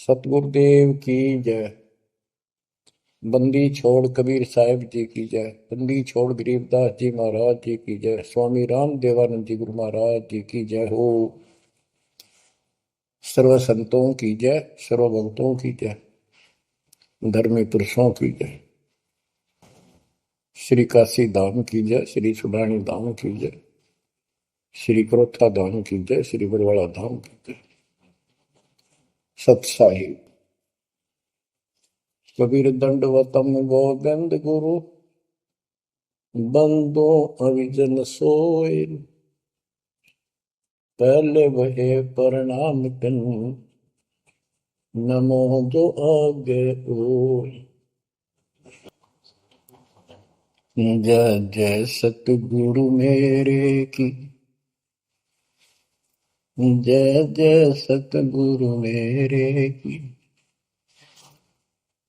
सतगुरुदेव की जय। बंदी छोड़ कबीर साहिब जी की जय। बंदी छोड़ गरीबदास जी महाराज जी की जय। स्वामी राम देवानंद जी गुरु महाराज जी की जय हो। सर्व संतों की जय, सर्व भक्तों की जय, धर्मी पुरुषों की जय। श्री काशी धाम की जय, श्री सुडानी धाम की जय, श्री क्रोथा धाम की जय, श्री बरवाड़ा धाम की जय। सत साहिब कबीर दंडवतम गोविंद गुरु बंदो अविजन सोए। पहले वहे प्रणाम तिन नमो जो आगे ओ। जय जय सतगुरु मेरे की, जय जय सतगुरु मेरे की।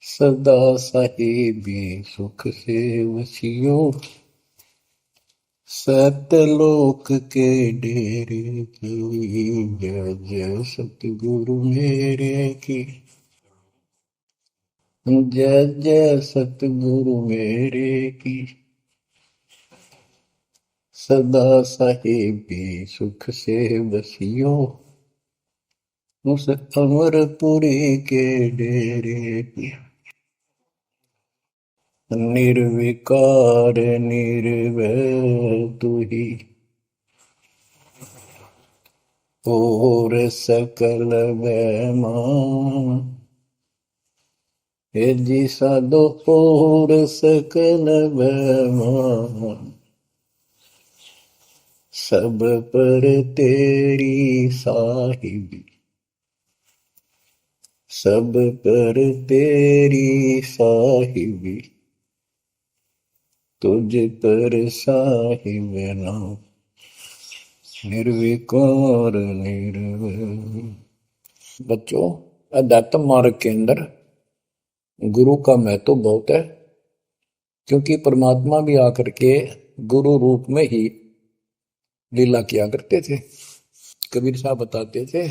सदा साहिबी सुख से वसियो, सतलोक के डेरे की। जय जय सतगुरु मेरे की, जय जय सतगुरु मेरे की। सदा साहिबी सुख से बसियो, उस अमरपुरी के डेरे की। निर्विकार निर्भय तू ही, और सकल बैमान। हे जी साधो और सकल बैमान। सब पर तेरी साहिबी, सब पर तेरी साहिबी। तुझ पर साहिब नाम, निर्विकार निर्भय। बच्चों, अध्यात्म मार्ग के अंदर गुरु का महत्व बहुत है, क्योंकि परमात्मा भी आकर के गुरु रूप में ही लीला किया करते थे। कबीर साहब बताते थे,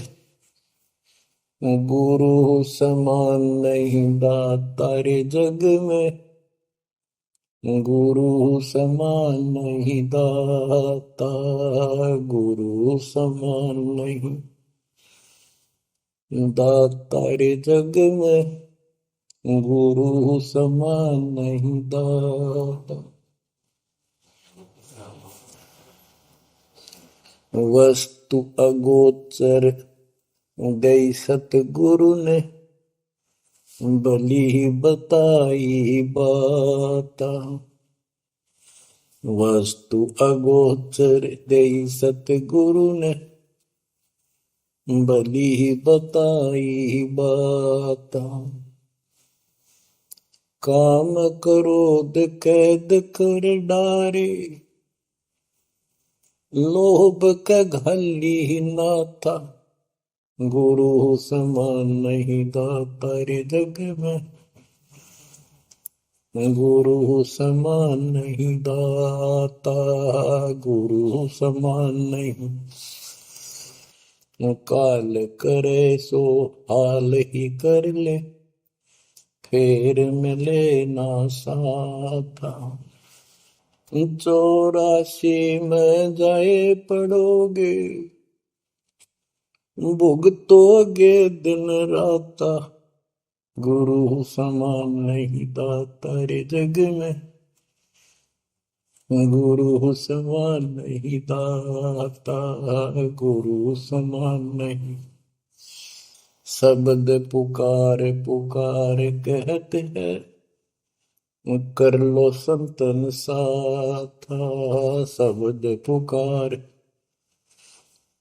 गुरु समान नहीं दाता रे जग में, गुरु समान नहीं दाता, गुरु समान नहीं दाता रे जग में, गुरु समान नहीं दाता। वस्तु अगोचर गई सतगुरु ने, भली बताई बाता। वस्तु अगोचर गई सतगुरु ने, भली बताई बाता। काम क्रोध कैद कर डारे, लोभ का घली नाथा। गुरु समान नहीं दाता रे जग में, गुरु समान नहीं दाता, गुरु समान नहीं। काल करे सो हाल ही कर ले, फेर मिले ना साथा। 84 में जाए पड़ोगे, भुगतोगे दिन राता। गुरु समान नहीं दाता रे जग में, गुरु समान नहीं दाता, गुरु समान नहीं। शब्द पुकार पुकार कहते हैं, कर लो संतन साथा। शब्द पुकार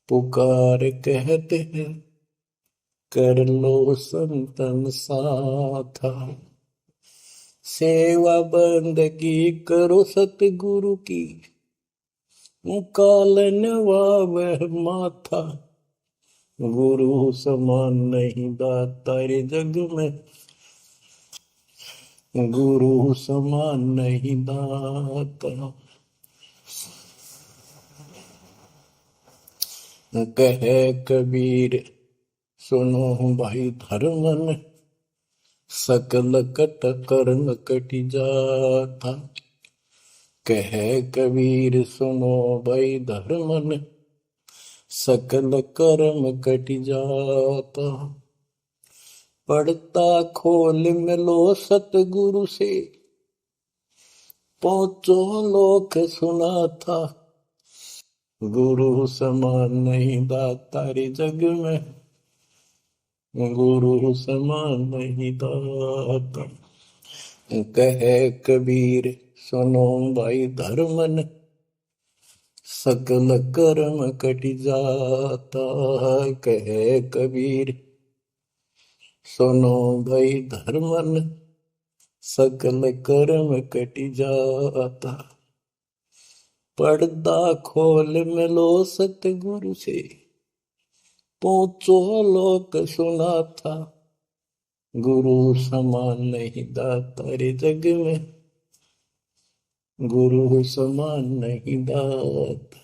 पुकार कहते हैं, कर लो संतन साथा। सेवा बंदगी करो सतगुरु की, कालन वह माथा। गुरु समान नहीं दाता रे जग में, गुरु समान नहीं दाता। कहे कबीर सुनो भाई धर्मन, सकल कट कर्म कटि जाता। कह कबीर सुनो भाई धर्मन, सकल कर्म कटि जाता। पढ़ता खोल मिलो सतगुरु से, पहुंचो लोक सुना था। गुरु समान नहीं दाता रे जग में, गुरु समान नहीं दाता। कहे कबीर सुनो भाई धर्मन, सकल कर्म कटि जाता। कहे कबीर सुनो भाई धर्मन, सकल कर्म कटि जाता। पर्दा खोल मिलो सतगुरु से, पहुंचो लोक सुना था। गुरु समान नहीं दाता रे जग में, गुरु समान नहीं दाता।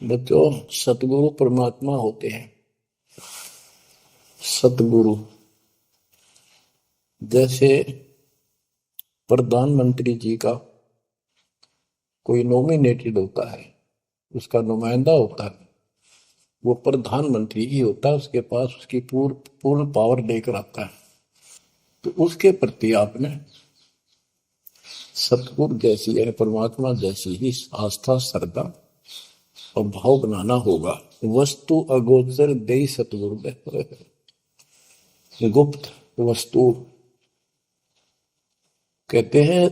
बच्चों, सतगुरु परमात्मा होते हैं। सतगुरु जैसे प्रधानमंत्री जी का कोई नॉमिनेटेड होता है, उसका नुमाइंदा होता है, वो प्रधानमंत्री ही होता है, उसके पास उसकी पूर्ण पावर लेकर आता है। तो उसके प्रति आपने सतगुरु जैसी है, परमात्मा जैसी ही आस्था, श्रद्धा और भाव बनाना होगा। वस्तु अगोचर दे सतगुरु दे, गुप्त वस्तु कहते हैं।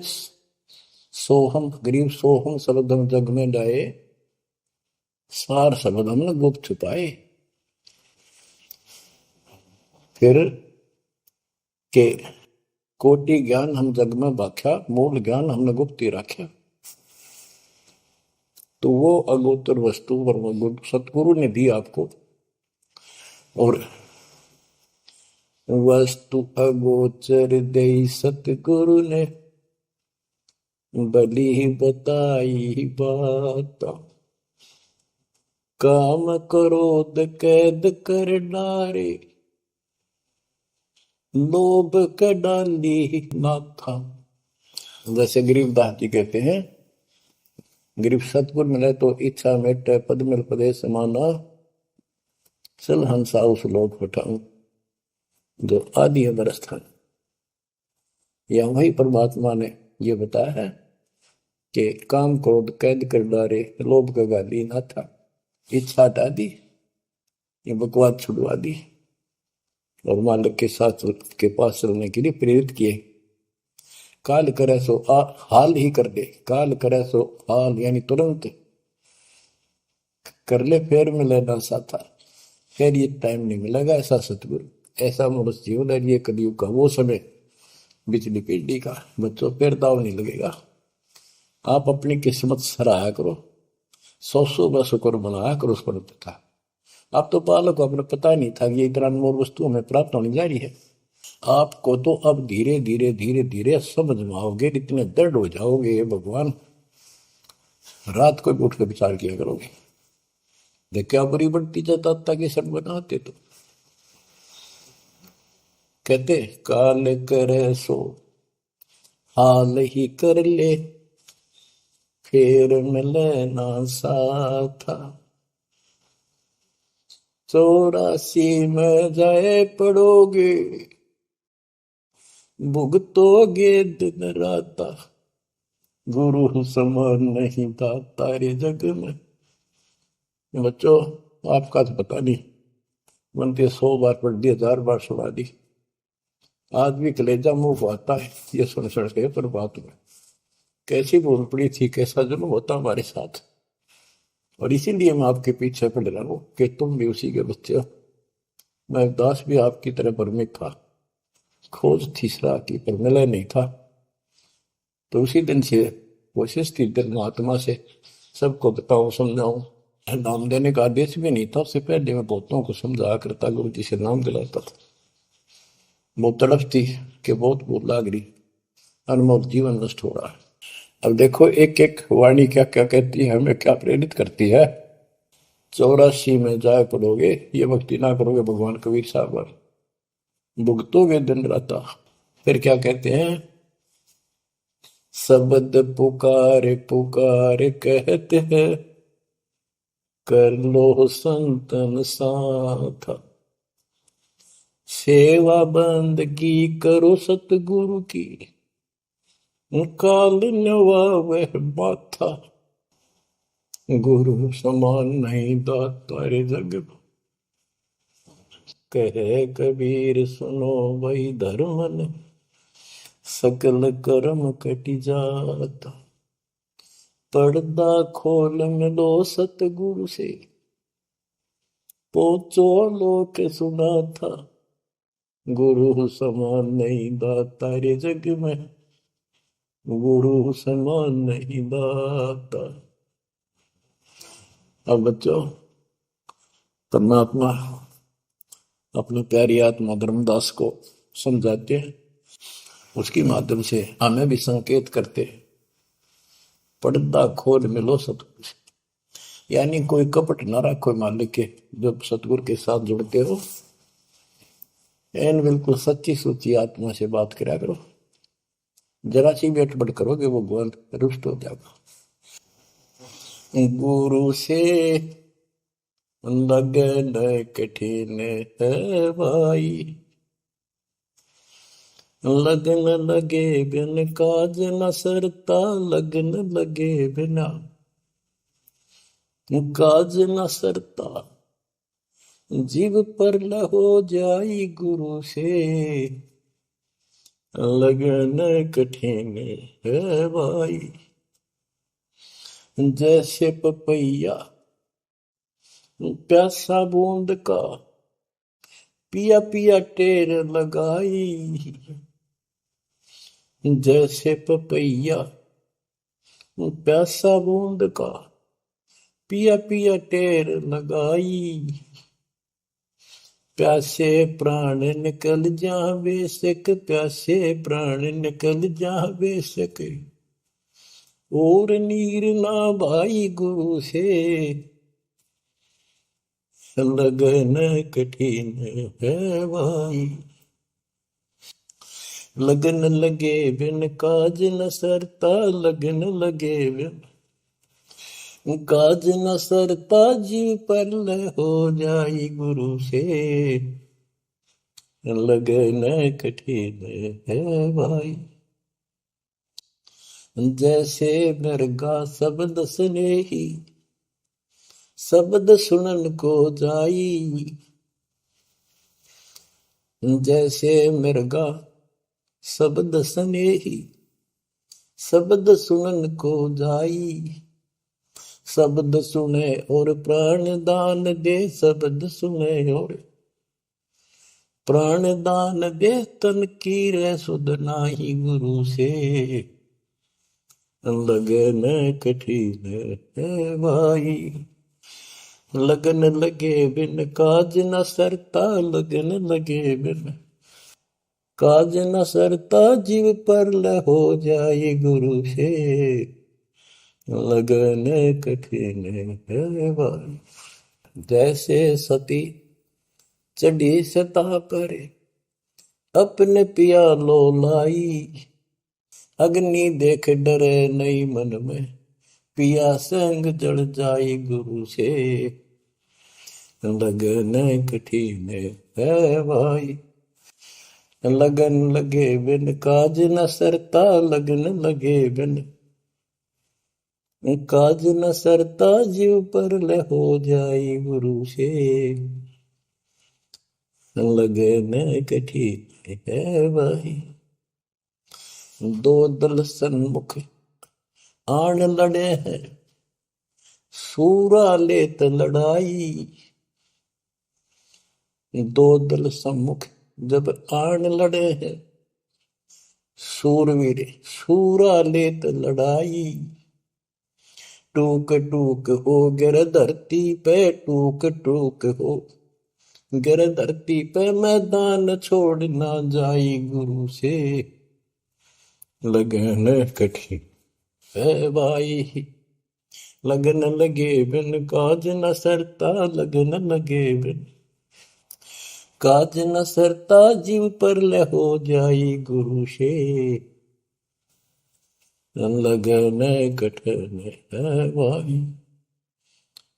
सोहम गरीब सोहम शब्दम जग में डाए, सार शब्द हमने गुप्त छुपाए। फिर के कोटि ज्ञान हम जग में बाख्या, मूल ज्ञान हमने गुप्त ही रखा। तो वो अगोचर वस्तु सतगुरु ने दी आपको। और वस्तु अगोचर दे सतगुरु ने, बली बताई बात। काम क्रोध कैद कर डारे, लोभ का डाली माथा। जैसे गरीबदास जी कहते हैं, गरीब सतगुर मिले तो इच्छा मेटे, पद मिल पदे समाना, चल हंसा उस लोक उठाऊं जो आदि अमर स्थान। या वही परमात्मा ने ये बताया है कि काम क्रोध कैद कर डारे, लोभ का गाली ना था, इच्छा हटा दी, ये बकवास छुड़वा दी और मालिक के साथ के पास चलने के लिए प्रेरित किए। काल करे सो हाल ही कर दे, काल करे सो हाल यानी तुरंत कर ले, फिर मिले ना साथा, फिर ये टाइम नहीं मिलेगा। ऐसा सतगुरु, ऐसा मनुष्य जीवन है। ये कलयुग का वो समय, बिजली पीढ़ी का। बच्चों, फिर दाव नहीं लगेगा। आप अपनी किस्मत सराहा करो, 100 शुक्र बनाया करो उस पर था। अब तो बालक को अपने पता नहीं था कि ये इतना अनमोल वस्तु हमें प्राप्त होने जा रही है। आपको तो अब धीरे धीरे धीरे धीरे समझ में आओगे, इतने दृढ़ हो जाओगे, ये भगवान रात को भी उठ कर विचार किया करोगे। देख क्या बुरी बढ़ती जाता कि सब बनाते। तो कहते काल करे सो हाल ही कर ले, फिर मिले ना साथा। 84 में जाए पड़ोगे, भुगतोगे दिन राता। गुरु समान नहीं दाता रे जग में। बच्चों, आपका तो पता नहीं, बनते 100 बार पढ़ दी, 1000 बार सुना दी, आज भी कलेजा मुंह को आता है ये सुन के। पर बात में कैसी भूल पड़ी थी, कैसा जुल्म होता हमारे साथ। और इसीलिए मैं आपके पीछे पड़ रहा हूँ कि तुम भी उसी के बच्चे हो। मैं दास भी आपकी तरह भ्रमित था, खोज तीसरा की पर मिला नहीं था। तो उसी दिन से कोशिश थी महात्मा से सबको बताऊं, समझाऊं। नाम देने का आदेश भी नहीं था, उससे पहले मैं बहुतों को समझाया करता, गुरु जी से नाम दिलाता था। बहुत तड़फ थी कि बहुत भूल लाग रही, अनमोल जीवन नष्ट हो रहा है। अब देखो एक एक वाणी क्या क्या कहती है, हमें क्या प्रेरित करती है। 84 में जाए पड़ोगे, ये भक्ति ना करोगे भगवान कबीर साहब पर, भुगतोगे दिन रात। फिर क्या कहते हैं, शब्द पुकार पुकार कहते हैं, कर लो संतन साथ, सेवा बंदगी करो सतगुरु की, काल नवावे माथा, गुरु समान नहीं दाता रे जग में। कहे कबीर सुनो वही धर्मन, सकल कर्म कटि जाता, पर्दा खोल मिलो सतगुरु से, पोचो लोक सुना था, गुरु समान नहीं दाता रे जग में, गुरु समान नहीं दाता। अब बच्चों, परमात्मा अपनी प्यारी आत्मा धर्मदास को समझाते हैं, उसके माध्यम से हमें भी संकेत करते हैं, पर्दा खोल मिलो सतगुरु से, यानी कोई कपट ना रखो मालिक के, जब सतगुरु के साथ जुड़ते हो एन बिल्कुल सच्ची सुच्ची आत्मा से बात करा करो, जरा सी भी अटपट करोगे वो भगवान रुष्ट हो जाएगा। गुरु से लगन कठिन है भाई, लगन लगे बिन काज न सरता, लगन लगे बिना काज न सरता, जीव पर लहो जाई गुरु से, लगन कठिन है भाई। जैसे पपैया प्यासा बूंद का, पिया पिया टेर लगाई, जैसे पपैया प्यासा बूंद का, पिया पिया टेर लगाई, प्यासे प्राण निकल जावे सक, प्यासे प्राण निकल जावे सक, और नीर ना भाई गुरु से, लगन कठिन है भाई। लगन लगे बिन काज न सरता, लगन लगे बिन काज न सरता, जीव पर हो जाई गुरु से, लगन कठिन है भाई। जैसे मृगा शब्द स्नेही, शब्द सुनन को जाई, जैसे मृगा शब्द स्नेही, शब्द सुनन को जाई, शब्द सुने और प्राण दान दे, शब्द सुने और प्राण दान दे, तन की रे सुध नाही गुरु से, लगन कठिन है भाई। लगन लगे बिन काज न सरता, लगन लगे बिन काज न सरता, जीव पर हो जाए गुरु से, लगन कठिन है भाई। जैसे सती चढ़ी सता पर, अपने पिया लो लाई, अग्नि देख डरे नहीं मन में, पिया संग जल जाए गुरु से, लगन कठिन है भाई। लगन लगे बिन काज न सरता, लगन लगे बिन काज न सरता, जीव पर हो जाए गुरु से, लगन कठिन है भाई। दो दल सन्मुख आन लड़े हैं, सूरा लेत लड़ाई, दो दल सम्मुख जब आन लड़े हैं, सूरवीर सूरा लेत लड़ाई, टूक टूक हो गिर धरती पे, टूक टूक हो गिर धरती पे, मैदान छोड़ ना जाई गुरु से, लगन कठिन है भाई। लगन लगे बिन काज न सरता, लगन लगे बिन काज न सरता, जीव पर ले हो जाई गुरु से, लगन कठन है भाई।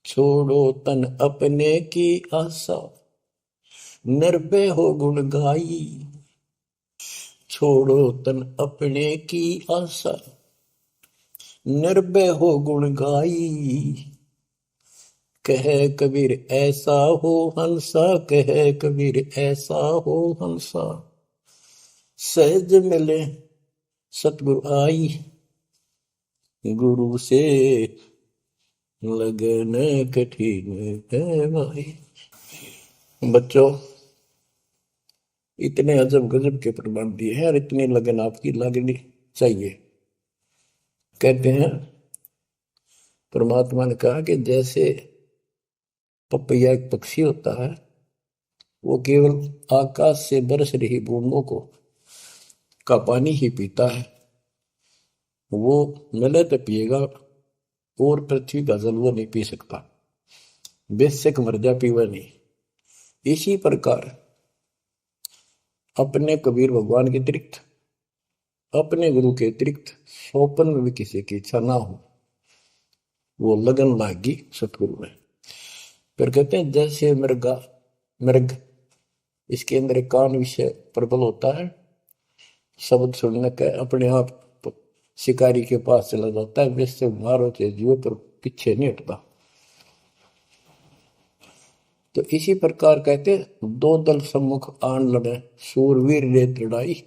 छोड़ो तन अपने की आशा, निर्भय हो गुण गाई। छोड़ो तन अपने की आशा, निर्भय हो गुण गाई। कह कबीर ऐसा हो हंसा, कह कबीर ऐसा हो हंसा, सहज मिले सतगुरु आई। गुरु से लगन कठिन है भाई। बच्चों, इतने अजब गजब के प्रमाण दिए हैं और इतनी लगन आपकी लगनी चाहिए। कहते हैं परमात्मा ने कहा कि जैसे पपैया एक पक्षी होता है, वो केवल आकाश से बरस रही बूंदों को का पानी ही पीता है, वो मिले तो पिएगा, और पृथ्वी का जल वो नहीं पी सकता, बेशक मर जा पीवा नहीं। इसी प्रकार अपने कबीर भगवान के अतिरिक्त, अपने गुरु के अतिरिक्त सोपन में भी किसी की इच्छा ना हो, वो लगन लागी सतगुरु में। फिर कहते हैं जैसे मृग इसके अंदर एक कान विषय प्रबल होता है, शब्द सुनने का अपने आप शिकारी के पास चला जाता है, वैसे मारो चाहे जीव पर पीछे नहीं हटता। तो इसी प्रकार कहते दो दल सम्मुख आन लड़े, सूरवीर रेत लड़ाई।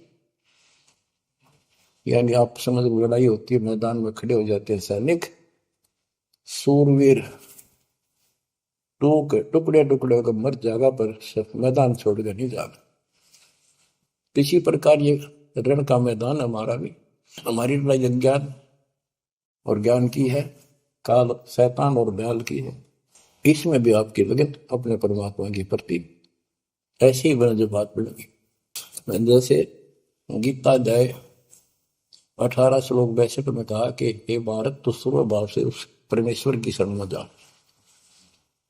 यानी आप समझ लड़ाई होती है, मैदान में खड़े हो जाते हैं सैनिक, सूरवीर टुकड़े टुकड़े होकर मर जाएगा, पर मैदान छोड़कर नहीं जाएगा। इसी प्रकार ये रण का मैदान हमारा भी, हमारी लड़ाई अज्ञान और ज्ञान की है, काल शैतान और दयाल की है। इसमें भी आपकी लगन अपने परमात्मा के प्रति ऐसी ही जो बात बढ़ेगी। जैसे गीता अध्याय 18 श्लोक 62 में कहा कि हे भारत, तू सर्व भाव से उस परमेश्वर की शरण में जा,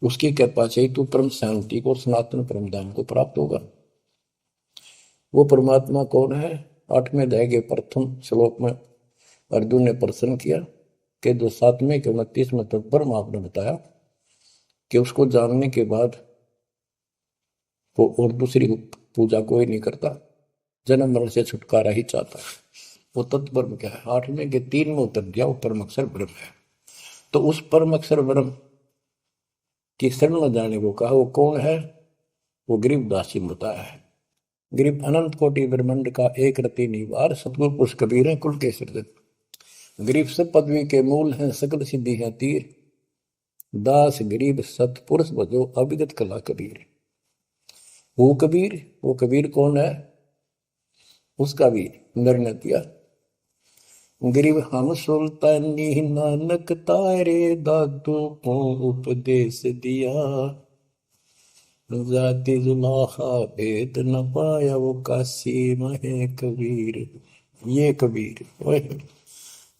उसकी कृपा से तू परम शांति को, सनातन परम धाम को प्राप्त होगा। वो परमात्मा कौन है? 8वें अध्याय के प्रथम श्लोक में अर्जुन ने प्रश्न किया कि जो 7वें के 29वें तक परम आपने बताया कि उसको जानने के बाद वो और दूसरी पूजा कोई नहीं करता, जन्म मरण से छुटकारा ही चाहता है। वो तत्परम क्या है? 8वें के 3 में उत्तर दिया, वो परम अक्षर ब्रह्म है। तो उस परम अक्षर ब्रह्म की शरण में जाने को कहा। वो कौन है? वो गरीबदास जी बताया है। गरीब अनंत कोटि ब्रह्मांड का एक रति निवार, सतगुरु पुरुष कबीर है कुल के सृजन। गरीब सब पदवी के मूल हैं, सकल सिद्धि है तीर, दास गरीब सतपुरुष भजो अभिगत कला कबीर। वो कबीर कौन है? उसका भी निर्णय दिया। गरीब हम सुल्तानी नानक तारे, दादू को उपदेश दिया, जाति जुलाहा भेद न पाया, वो काशी महे कबीर। ये कबीर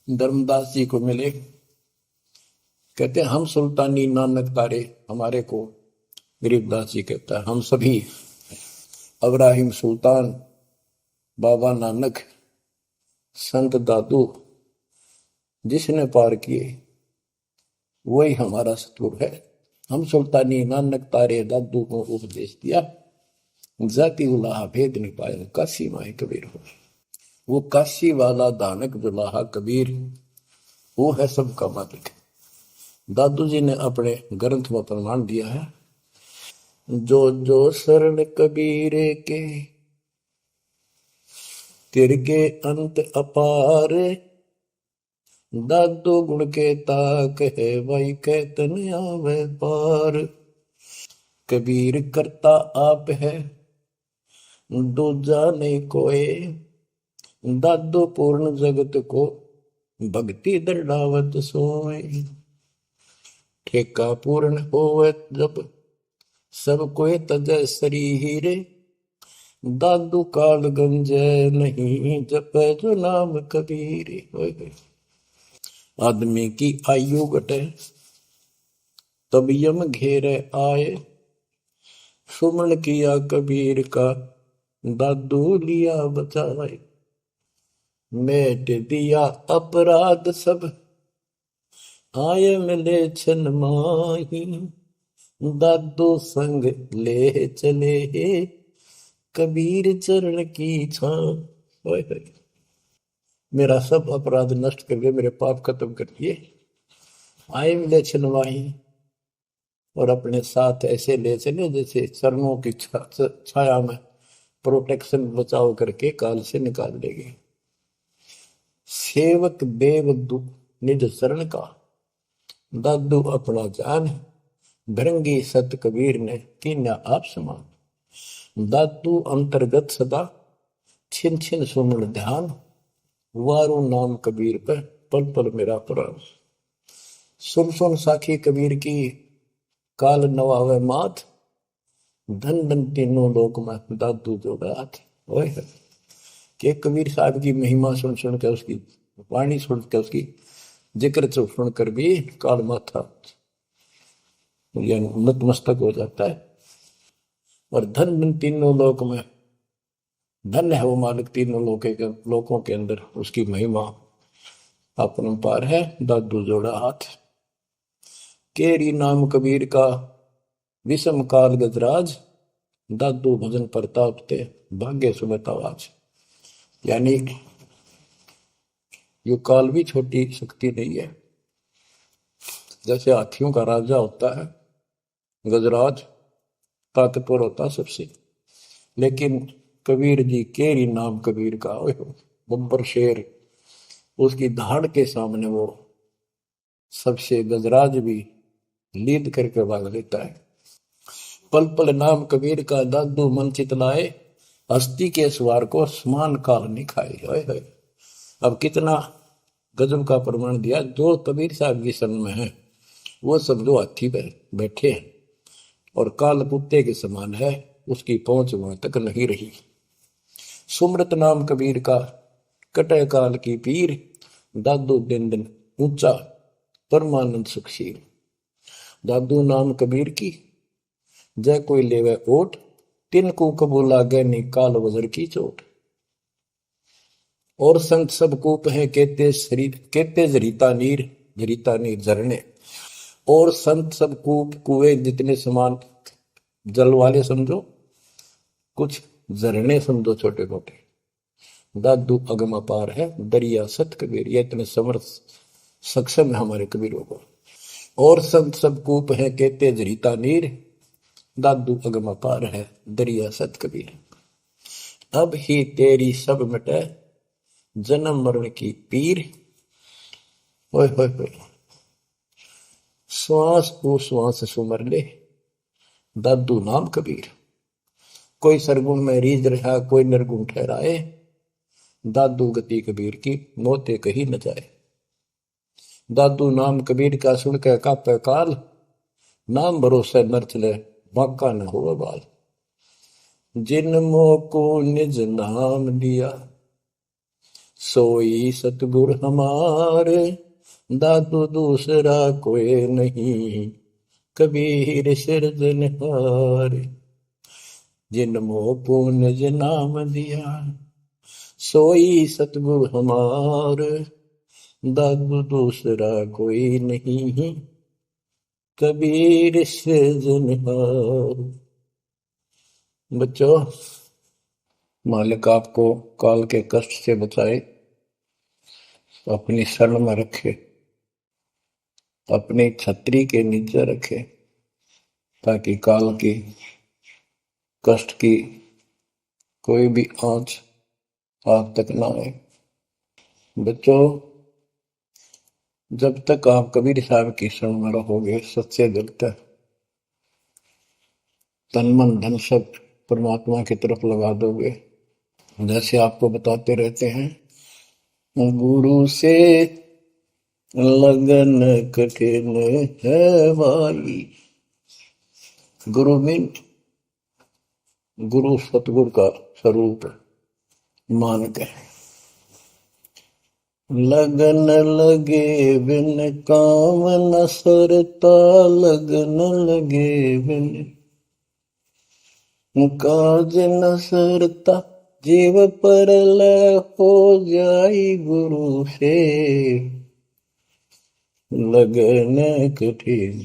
धर्मदास जी को मिले, कहते हैं हम सुल्तानी नानक तारे, हमारे को गरीबदास जी कहता है हम सभी अब्राहिम सुल्तान, बाबा नानक, संत दादू जिसने पार किए वही हमारा सतगुरु है। हम सुल्तानी नानक तारे, दादू को उपदेश दिया, जाति उलाहा भेद नहीं पाया, काशी माए कबीर हो। वो काशी वाला दानक दुलाहा कबीर, वो है सबका मालिक। दादू जी ने अपने ग्रंथ में प्रमाण दिया है, जो जो शरण कबीरे के, तिरके अंत अपार, दादू गुण के ताक है, वही कहतन आवे पार। कबीर करता आप है, दूजा नहीं कोई, दादू पूर्ण जगत को, भक्ति दंडावत सोए। ठेका पूर्ण होवे जब, सब कोई तजय शरीर, दादू काल गंजय नहीं, जपे जो नाम कबीर। आदमी की आयु घटे, तब यम घेरे आए। सुमन किया कबीर का, दादू लिया बचाए। मेट दिया अपराध सब, आए मिले छन माही। दादू संग ले चले, कबीर चरण की छां। मेरा सब अपराध नष्ट कर दिए, मेरे पाप खत्म कर दिए। आए मिले छन माही, और अपने साथ ऐसे ले चले जैसे चरणों की छाया में प्रोटेक्शन बचाव करके काल से निकाल लेंगे। सेवक देव निज शरण का, दादू अपना जान। भृंगी सत कबीर ने कीन्या आप समान। दादू अंतर्गत सदा, छिन छिन सुमन ध्यान। वारू नाम कबीर पर, पल पल मेरा प्राण। सुन सुन साखी कबीर की, काल नवावे माथ। धन धन तीनों लोक में, दादू जोड़ा हाथ। ओए के कबीर साहब की महिमा सुन सुन के, उसकी वाणी सुन के, उसकी जिक्र सुन कर भी काल माथा नतमस्तक हो जाता है। और धन धन तीनों लोक में, धन है वो मालिक तीनों लोकों के अंदर, उसकी महिमा अपरंपार है। दादू जोड़ा हाथ। केरी नाम कबीर का, विषम काल गजराज। दादू भजन प्रताप ते, भाग्य सुबह आवाज। यानी ये काल भी छोटी शक्ति नहीं है। जैसे हाथियों का राजा होता है गजराज, ताकतवर होता सबसे, लेकिन कबीर जी, केरी नाम कबीर का, बब्बर शेर, उसकी धाड़ के सामने वो सबसे गजराज भी लीद करके भाग लेता है। पल पल नाम कबीर का, दादू मन चितलाए। हस्ती के सवार को समान काल नहीं खाए। अब कितना गजब का प्रमाण दिया। जो कबीर साहब की शरण में है वो समझो हाथी पर बैठे हैं, और काल कुत्ते के समान है, उसकी पहुंच वहां तक नहीं रही। सुमृत नाम कबीर का, कटे काल की पीर। दादू दिन दिन ऊंचा, परमानंद सुखशील। दादू नाम कबीर की, जय कोई लेवे ओट। तिनको कबूल लागे नी काल वजर की चोट। और संत सब कूप है, कहते शरीर कहते जरीता नीर झरने। और संत सब कूप कुएं जितने समान जल वाले समझो, कुछ झरने समझो छोटे मोटे। दादू अगम अपार है, दरिया सत कबीर। ये इतने समर्थ सक्षम है हमारे कबीरों को। और संत सब कूप है, कहते जरीता नीर। दादू अगम अपार है, दरिया सत कबीर। अब ही तेरी सब मिटे, जन्म मरण की पीर। ओए होए होए, श्वास को श्वास सुमर ले, दादू नाम कबीर। कोई सरगुण में रीझ रहा, कोई निर्गुण ठहराए। दादू गति कबीर की, मोते कही न जाए। दादू नाम कबीर का, सुन के कापे काल। नाम भरोसे नर चले, बांका न हो बाल। जिन मोह को निज नाम लिया, सोई सतगुर हमारे। दादू दूसरा कोई नहीं, कबीर सिरजनहार। जिन मोह को निज नाम दिया, सोई सतगुर हमारे। दादू दूसरा कोई नहीं, कबीर सिरजनहार। बच्चों, मालिक आपको काल के कष्ट से बचाए, अपनी शरण में रखे, अपनी छतरी के नीचे रखे, ताकि काल की कष्ट की कोई भी आंच आप तक ना आए। बच्चों, जब तक आप कबीर साहब की शरण में रहोगे, सच्चे दिल तक तन मन धन सब परमात्मा की तरफ लगा दोगे। जैसे आपको बताते रहते हैं, गुरु से लगन कठिन है भाई। गुरु मीन गुरु सतगुरु का स्वरूप मान के, लगन लगे बिन काम न सरता, लगन लगे बिन काज न सरता, जीव पर लय हो जाई गुरु से, लगन कठिन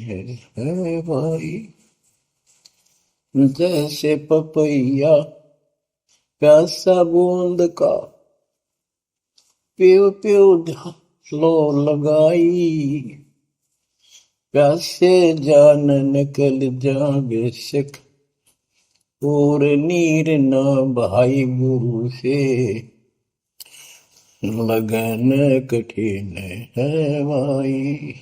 है भाई। जैसे पपैया प्यासा बूंद का, प्यो प्यो लो लगाई, प्यासे जान निकल जा बेशक, और नीर न भाई गुरु से, लगन कठिन है भाई।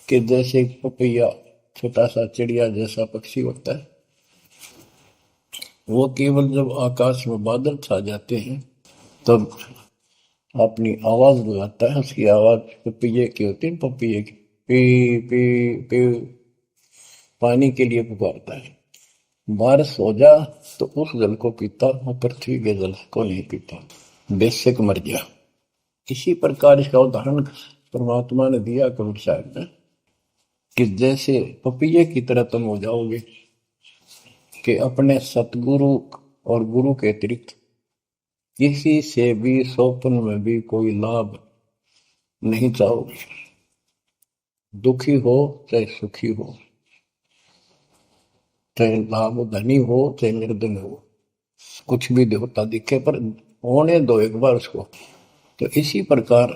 कि जैसे पपैया छोटा सा चिड़िया जैसा पक्षी होता है, वो केवल जब आकाश में बादल छा जाते हैं तब अपनी आवाज लगाता है। उसकी आवाज पपैये की होती है, पपैये की पी पी पी, पानी के लिए पुकारता है। बारिश हो जा तो उस जल को पीता, वो पृथ्वी के जल को नहीं पीता, बेशक मर गया। इसी प्रकार इसका उदाहरण परमात्मा ने दिया कबीर साहब ने, कि जैसे पपैये की तरह तुम हो जाओगे कि अपने सतगुरु और गुरु के अतिरिक्त किसी से भी स्वप्न में भी कोई लाभ नहीं चाहोगे। दुखी हो चाहे सुखी हो, चाहे लाभ धनी हो चाहे निर्धन हो, कुछ भी देवता दिखे पर होने दो एक बार उसको। तो इसी प्रकार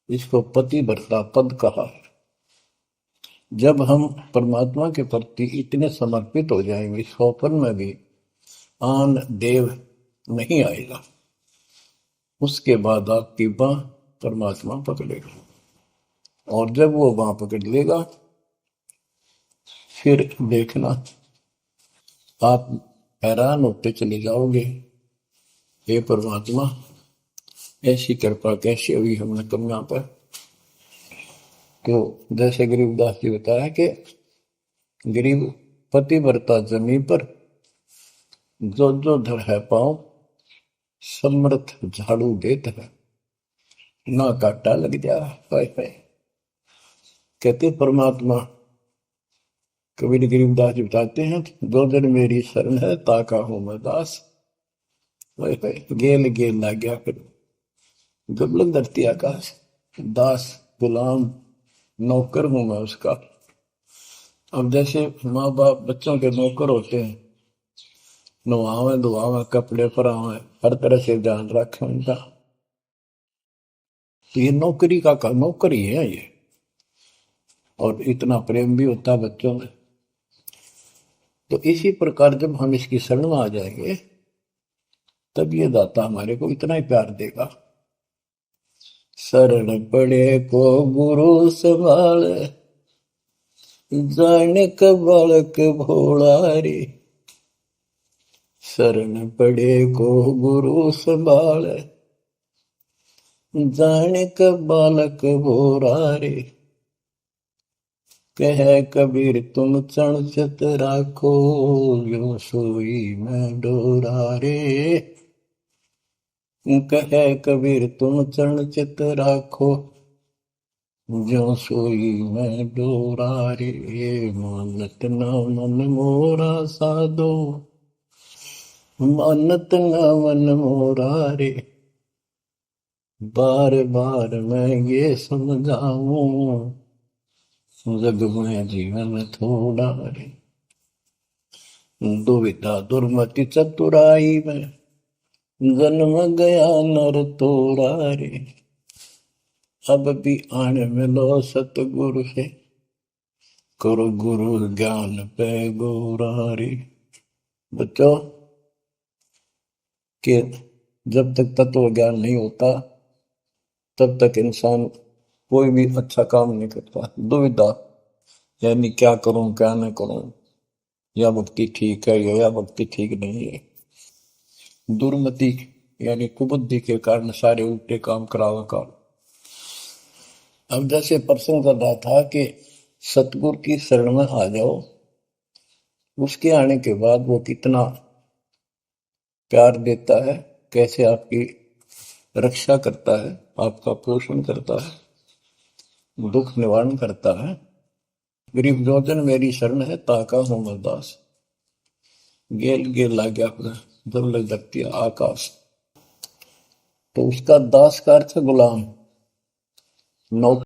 इसको पतिव्रता पद कहा। जब हम परमात्मा के प्रति इतने समर्पित हो जाएंगे, स्वप्न में भी आन देव नहीं आएगा, उसके बाद आपकी बाह परमात्मा पकड़ेगा। और जब वो बाह पकड़ लेगा फिर देखना आप हैरान होते चले जाओगे, हे परमात्मा ऐसी कृपा कैसे हुई हमने तुम यहाँ पर। तो जैसे गरीबदास जी बताया कि गरीब पतिव्रता जमी पर, जो जो धर है पाओ समर्थ झाड़ू देत है, ना काटा लग जा। कहते परमात्मा कबीर गरीबदास जी बताते हैं, दो दिन मेरी शरण है ताका हूं मैं दास, गेल गेल ला गया फिर गबलक धरती आकाश, दास गुलाम नौकर हूं मैं उसका। अब जैसे माँ बाप बच्चों के नौकर होते हैं, नवावे धुआवे कपड़े परावे हर तरह से ध्यान रखें उनका, तो ये नौकरी का नौकर ही है ये। और इतना प्रेम भी होता है बच्चों में। तो इसी प्रकार जब हम इसकी शरण में आ जाएंगे तब ये दाता हमारे को इतना ही प्यार देगा। शरण पड़े को गुरु संभाले, जाने का बालक भोला रे। शरण पड़े को गुरु संभाले, जाने का बालक भोला रे। कह कबीर तुम चण चित राखो, यो सोई मैं डोरा रे। कह कबीर तुम चरण चित राखो, जो सोई मैं डोरा रे। मानत न मन मोरा साधो, मानत न मन मोरा रे। बार बार मैं ये समझाऊं, जग में जीवन थोड़ा रे। दुविधा दुर्मति चतुराई में, जन्म गया नर तोड़ा रे। अब भी आन मिलो सतगुरु से, करो गुरु ज्ञान पे गोरा रे। बच्चों कि जब तक तत्व ज्ञान नहीं होता तब तक इंसान कोई भी अच्छा काम नहीं करता। दुविधा यानी क्या करूं क्या न करूं, या भक्ति ठीक है या भक्ति ठीक नहीं है। दुर्मति यानी कुबुद्धि के कारण सारे उल्टे काम करावा काम। अब जैसे प्रसंग कर रहा था कि सतगुरु की शरण में आ जाओ, उसके आने के बाद वो कितना प्यार देता है, कैसे आपकी रक्षा करता है, आपका पोषण करता है, दुख निवारण करता है। गरीब जोजन मेरी शरण है, ताका हूं मैं दास। गेल गेल ला गया अपना, जब लग धरती आकाश। तो उसका दास का अर्थ है गुलाम। नौकर